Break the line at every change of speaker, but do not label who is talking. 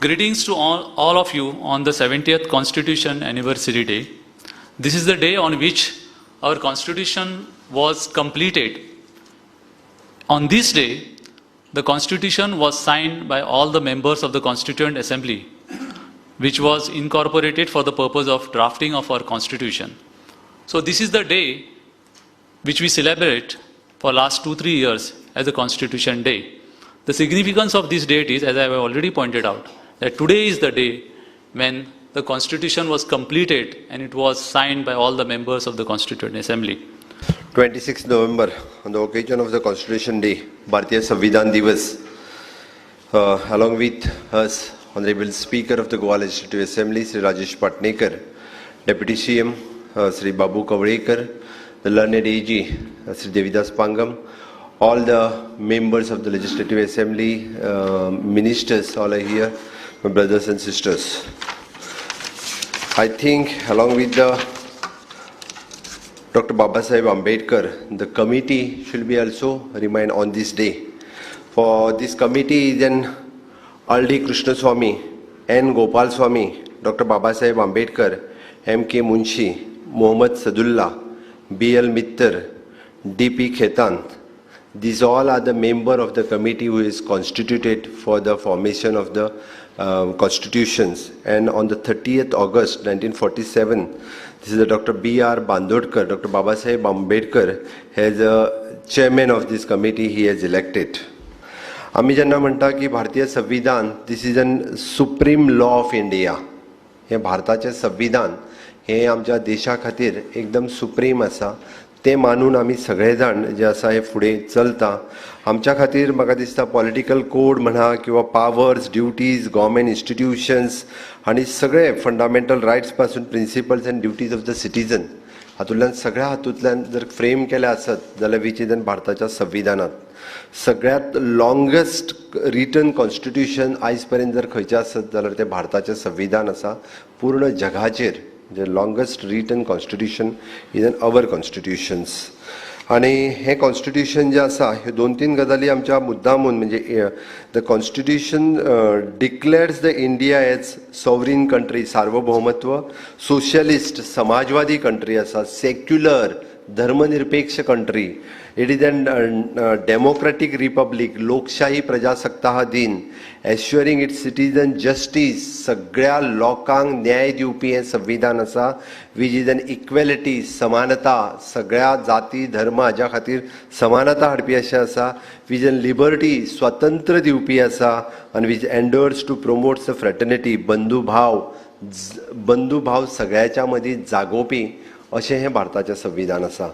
Greetings to all of you on the 70th Constitution Anniversary Day. This is the day on which our Constitution was completed. On this day, the Constitution was signed by all the members of the Constituent Assembly, which was incorporated for the purpose of drafting of our Constitution. So this is the day which we celebrate for last 2-3 years as the Constitution Day. The significance of this date is, as I have already pointed out, that today is the day when the Constitution was completed and it was signed by all the members of the Constituent Assembly.
26 November, on the occasion of the Constitution Day, Bharatiya Samvidhan Divas, along with us, Honorable Speaker of the Goa Legislative Assembly, Sri Rajesh Patnekar, Deputy CM, Sri Babu Kavadekar, the learned AG, Sri Devidas Pangam, all the members of the Legislative Assembly, ministers, all are here, my brothers and sisters. I think along with the Dr. Babasaheb Ambedkar, the committee should be also remain on this day. For this committee is an Aldi Krishnaswamy, N. Gopal Swamy, Dr. Babasaheb Ambedkar, M.K. Munshi, Mohammad Sadullah, B.L. Mittar, D.P. Khetan. These all are the members of the committee who is constituted for the formation of the constitutions. And on the 30th August 1947, this is the Dr. B.R. Bandodkar, Dr. Babasaheb Ambedkar, as a chairman of this committee, he is elected. आम्ही ज्यांना म्हणता की भारतीय संविधान this is an supreme law of India. हे भारताचे संविधान हे आमच्या देशा खातीर एकदम सुप्रीम आसा. ते मानून आमी सगळे जाण जे आसा हे फुडें चलता. आमच्या खातीर म्हाका दिसता पॉलिटिकल कोड म्हणा किंवा पावर्स, ड्युटीज, गव्हर्मेंट इन्स्टिट्यूशन्स आनी सगळे फंडामेंटल रायट्स पासून principles and duties of the citizen हातूंतल्यान सगळ्या हातूंतल्यान जर फ्रेम केले आसत जाल्यार वीच इज भारताच्या संविधानात सगळ्यात लॉंगेस्ट रिटन कॉन्स्टिट्यूशन आयज पर्यंत जर खंयचें आसत जाल्यार तें भारताचें संविधान आसा. पूर्ण जगाचेर जे longest written constitution is an our constitutions. आणि हे कॉन्स्टिट्यूशन जे आसा हे 2-3 गजाली आमच्या मुद्दामून म्हणजे the constitution declares the India as sovereign country, सार्वभौमत्व, सोशलिस्ट समाजवादी कंट्री आसा, सेक्युलर धर्मनिरपेक्ष country. It is an democratic republic, लोकशाही प्रजासत्ताक दिन, एश्युरिंग इट्स सिटीजन जस्टीस, सगळ्या लोकांक न्याय दिवपी हें संविधान आसा. वीच इज एन इक्वेलिटी, समानता, सगळ्या जाती धर्म हाच्या खातीर समानता हाडपी अशें आसा. वीच एन लिबर्टी, स्वतंत्र दिवपी आसा. आनी which endeavours to promotes the fraternity, बंधुभाव सगळ्याच्या मदीं जागोवपी अशें हें भारताचें संविधान आसा.